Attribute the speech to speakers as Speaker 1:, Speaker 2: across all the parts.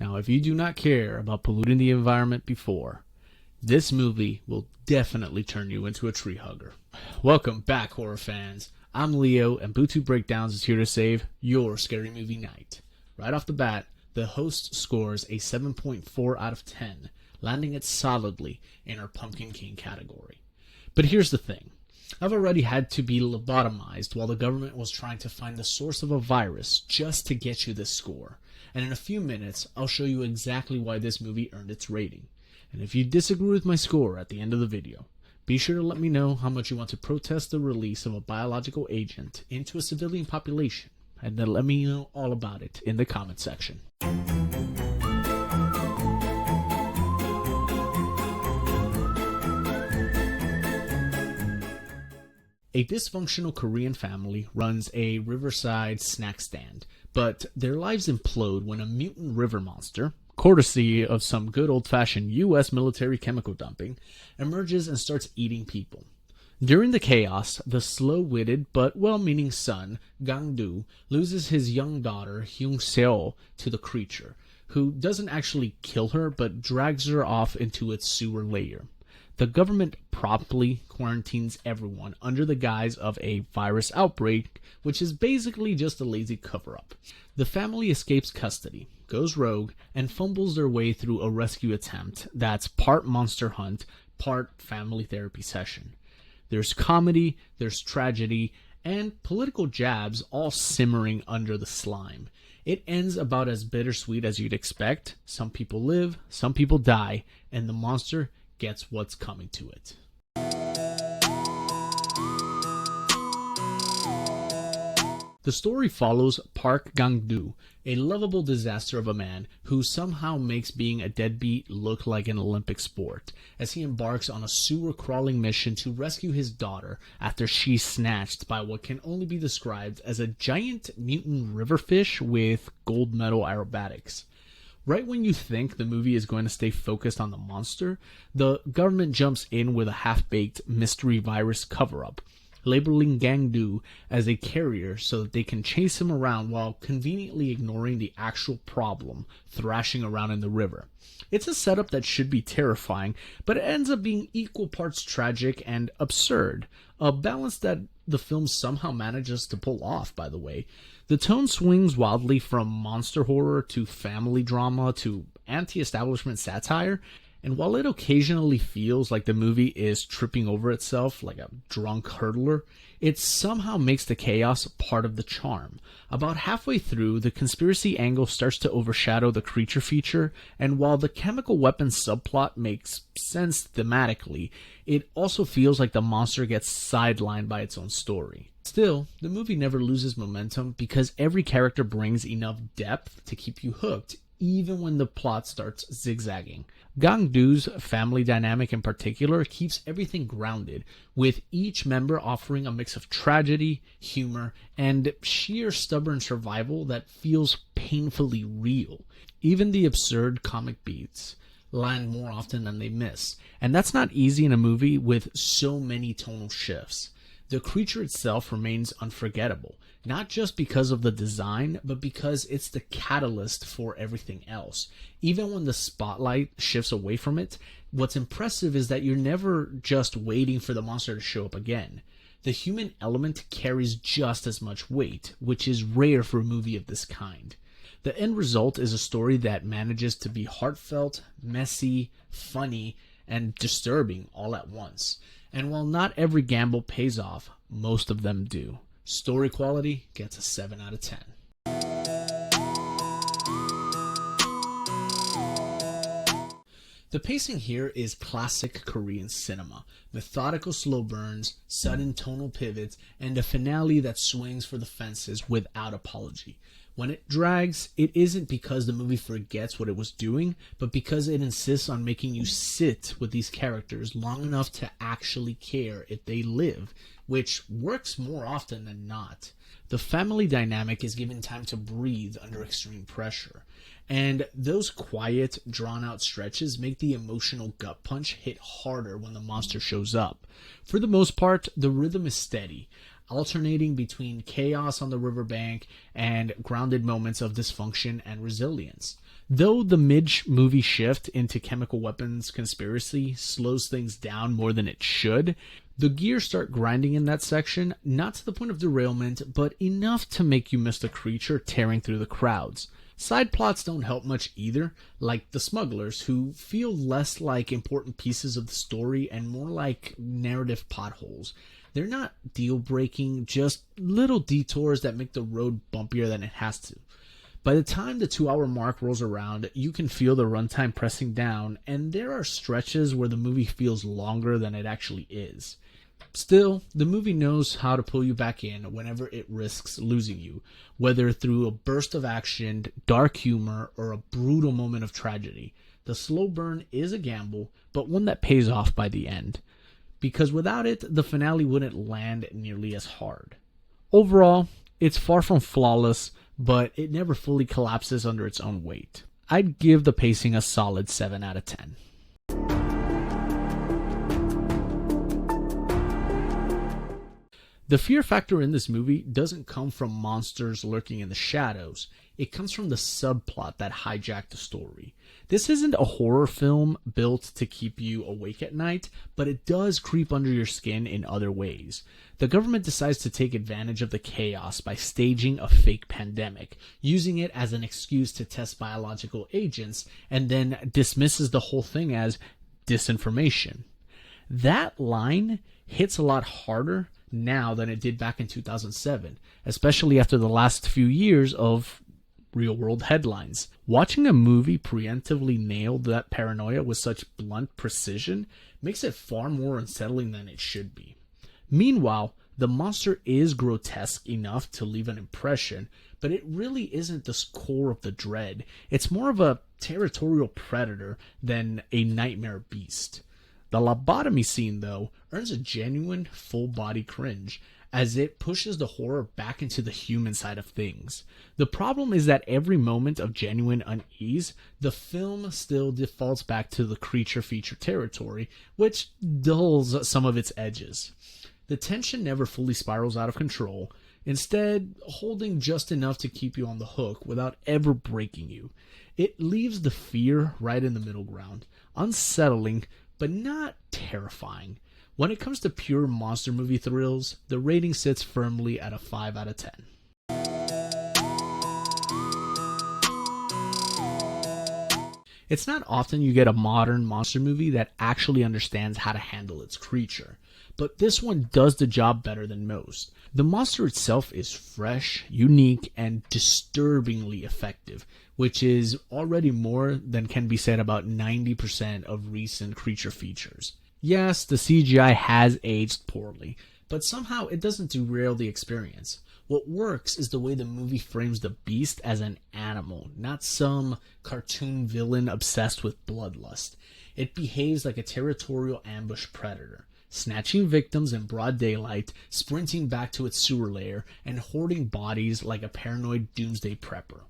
Speaker 1: Now, if you do not care about polluting the environment before, this movie will definitely turn you into a tree hugger. Welcome back, horror fans. I'm Leo, and Bootube Breakdowns is here to save your scary movie night. Right off the bat, the host scores a 7.4 out of 10, landing it solidly in our Pumpkin King category. But here's the thing. I've already had to be lobotomized while the government was trying to find the source of a virus just to get you this score. And in a few minutes, I'll show you exactly why this movie earned its rating. And if you disagree with my score at the end of the video, be sure to let me know how much you want to protest the release of a biological agent into a civilian population, and then let me know all about it in the comment section. A dysfunctional Korean family runs a riverside snack stand, but their lives implode when a mutant river monster, courtesy of some good old-fashioned U.S. military chemical dumping, emerges and starts eating people. During the chaos, the slow-witted but well-meaning son, Gang-do, loses his young daughter, Hyung-seo, to the creature, who doesn't actually kill her but drags her off into its sewer layer. The government promptly quarantines everyone under the guise of a virus outbreak, which is basically just a lazy cover-up. The family escapes custody, goes rogue, and fumbles their way through a rescue attempt that's part monster hunt, part family therapy session. There's comedy, there's tragedy, and political jabs all simmering under the slime. It ends about as bittersweet as you'd expect. Some people live, some people die, and the monster gets what's coming to it. The story follows Park Gang-do, a lovable disaster of a man who somehow makes being a deadbeat look like an Olympic sport, as he embarks on a sewer-crawling mission to rescue his daughter after she's snatched by what can only be described as a giant mutant riverfish with gold medal aerobatics. Right when you think the movie is going to stay focused on the monster, the government jumps in with a half-baked mystery virus cover-up, labeling Gang-do as a carrier so that they can chase him around while conveniently ignoring the actual problem thrashing around in the river. It's a setup that should be terrifying, but it ends up being equal parts tragic and absurd, a balance that the film somehow manages to pull off, by the way. The tone swings wildly from monster horror to family drama to anti-establishment satire, and while it occasionally feels like the movie is tripping over itself like a drunk hurdler, it somehow makes the chaos part of the charm. About halfway through, the conspiracy angle starts to overshadow the creature feature, and while the chemical weapons subplot makes sense thematically, it also feels like the monster gets sidelined by its own story. Still, the movie never loses momentum because every character brings enough depth to keep you hooked, even when the plot starts zigzagging. Gang-do's family dynamic in particular keeps everything grounded, with each member offering a mix of tragedy, humor, and sheer stubborn survival that feels painfully real. Even the absurd comic beats land more often than they miss, and that's not easy in a movie with so many tonal shifts. The creature itself remains unforgettable, not just because of the design, but because it's the catalyst for everything else. Even when the spotlight shifts away from it, what's impressive is that you're never just waiting for the monster to show up again. The human element carries just as much weight, which is rare for a movie of this kind. The end result is a story that manages to be heartfelt, messy, funny, and disturbing all at once. And while not every gamble pays off, most of them do. Story quality gets a 7 out of 10. The pacing here is classic Korean cinema. Methodical slow burns, sudden tonal pivots, and a finale that swings for the fences without apology. When it drags, it isn't because the movie forgets what it was doing, but because it insists on making you sit with these characters long enough to actually care if they live, which works more often than not. The family dynamic is given time to breathe under extreme pressure, and those quiet, drawn-out stretches make the emotional gut punch hit harder when the monster shows up. For the most part, the rhythm is steady, alternating between chaos on the riverbank and grounded moments of dysfunction and resilience. Though the mid-movie shift into chemical weapons conspiracy slows things down more than it should, the gears start grinding in that section, not to the point of derailment, but enough to make you miss the creature tearing through the crowds. Side plots don't help much either, like the smugglers, who feel less like important pieces of the story and more like narrative potholes. They're not deal-breaking, just little detours that make the road bumpier than it has to. By the time the 2-hour mark rolls around, you can feel the runtime pressing down, and there are stretches where the movie feels longer than it actually is. Still, the movie knows how to pull you back in whenever it risks losing you, whether through a burst of action, dark humor, or a brutal moment of tragedy. The slow burn is a gamble, but one that pays off by the end, because without it, the finale wouldn't land nearly as hard. Overall, it's far from flawless, but it never fully collapses under its own weight. I'd give the pacing a solid 7 out of 10. The fear factor in this movie doesn't come from monsters lurking in the shadows. It comes from the subplot that hijacked the story. This isn't a horror film built to keep you awake at night, but it does creep under your skin in other ways. The government decides to take advantage of the chaos by staging a fake pandemic, using it as an excuse to test biological agents, and then dismisses the whole thing as disinformation. That line hits a lot harder now than it did back in 2007, especially after the last few years of real-world headlines. Watching a movie preemptively nail that paranoia with such blunt precision makes it far more unsettling than it should be. Meanwhile, the monster is grotesque enough to leave an impression, but it really isn't the core of the dread. It's more of a territorial predator than a nightmare beast. The lobotomy scene, though, earns a genuine full-body cringe, as it pushes the horror back into the human side of things. The problem is that every moment of genuine unease, the film still defaults back to the creature feature territory, which dulls some of its edges. The tension never fully spirals out of control, instead holding just enough to keep you on the hook without ever breaking you. It leaves the fear right in the middle ground, unsettling, but not terrifying. When it comes to pure monster movie thrills, the rating sits firmly at a 5 out of 10. It's not often you get a modern monster movie that actually understands how to handle its creature, but this one does the job better than most. The monster itself is fresh, unique, and disturbingly effective, which is already more than can be said about 90% of recent creature features. Yes, the CGI has aged poorly, but somehow it doesn't derail the experience. What works is the way the movie frames the beast as an animal, not some cartoon villain obsessed with bloodlust. It behaves like a territorial ambush predator, snatching victims in broad daylight, sprinting back to its sewer lair, and hoarding bodies like a paranoid doomsday prepper.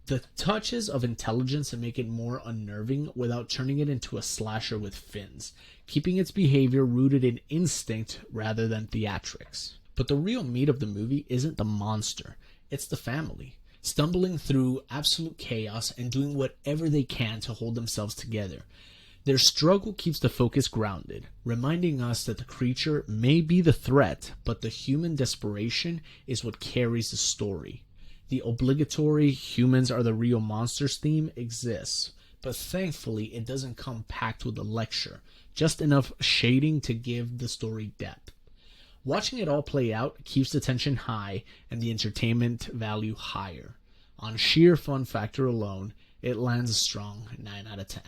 Speaker 1: The touches of intelligence make it more unnerving without turning it into a slasher with fins, keeping its behavior rooted in instinct rather than theatrics. But the real meat of the movie isn't the monster, it's the family, stumbling through absolute chaos and doing whatever they can to hold themselves together. Their struggle keeps the focus grounded, reminding us that the creature may be the threat, but the human desperation is what carries the story. The obligatory humans are the real monsters theme exists, but thankfully it doesn't come packed with a lecture, just enough shading to give the story depth. Watching it all play out keeps the tension high and the entertainment value higher. On sheer fun factor alone, it lands a strong 9 out of 10.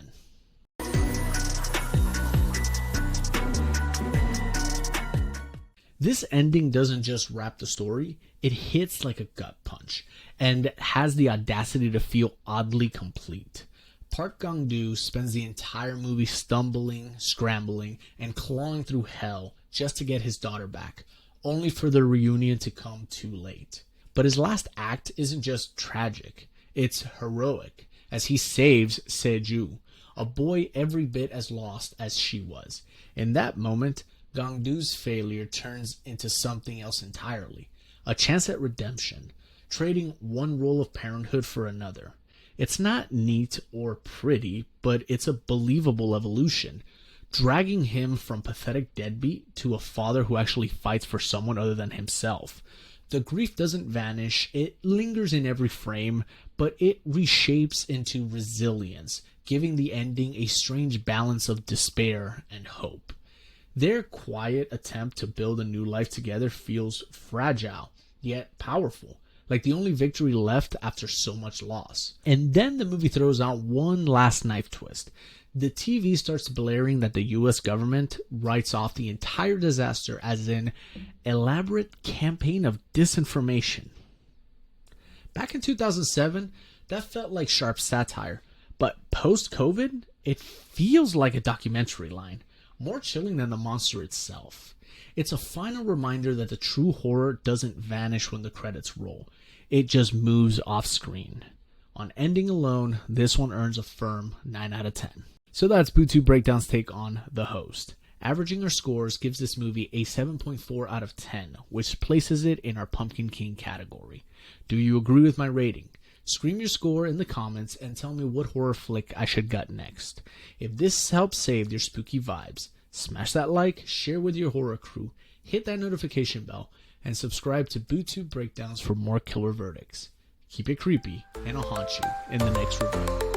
Speaker 1: This ending doesn't just wrap the story, it hits like a gut punch, and has the audacity to feel oddly complete. Park Gong-doo spends the entire movie stumbling, scrambling, and clawing through hell just to get his daughter back, only for the reunion to come too late. But his last act isn't just tragic, it's heroic, as he saves Se-ju, a boy every bit as lost as she was. In that moment, Gong-doo's failure turns into something else entirely, a chance at redemption, trading one role of parenthood for another. It's not neat or pretty, but it's a believable evolution, dragging him from pathetic deadbeat to a father who actually fights for someone other than himself. The grief doesn't vanish, it lingers in every frame, but it reshapes into resilience, giving the ending a strange balance of despair and hope. Their quiet attempt to build a new life together feels fragile, yet powerful, like the only victory left after so much loss. And then the movie throws out one last knife twist. The TV starts blaring that the US government writes off the entire disaster as an elaborate campaign of disinformation. Back in 2007, that felt like sharp satire, but post-COVID, it feels like a documentary line, more chilling than the monster itself. It's a final reminder that the true horror doesn't vanish when the credits roll. It just moves off screen. On ending alone, this one earns a firm 9 out of 10. So that's Bootube Breakdowns' take on The Host. Averaging our scores gives this movie a 7.4 out of 10, which places it in our Pumpkin King category. Do you agree with my rating? Scream your score in the comments and tell me what horror flick I should gut next. If this helps save your spooky vibes, smash that like, share with your horror crew, hit that notification bell, and subscribe to Bootube Breakdowns for more killer verdicts. Keep it creepy, and I'll haunt you in the next review.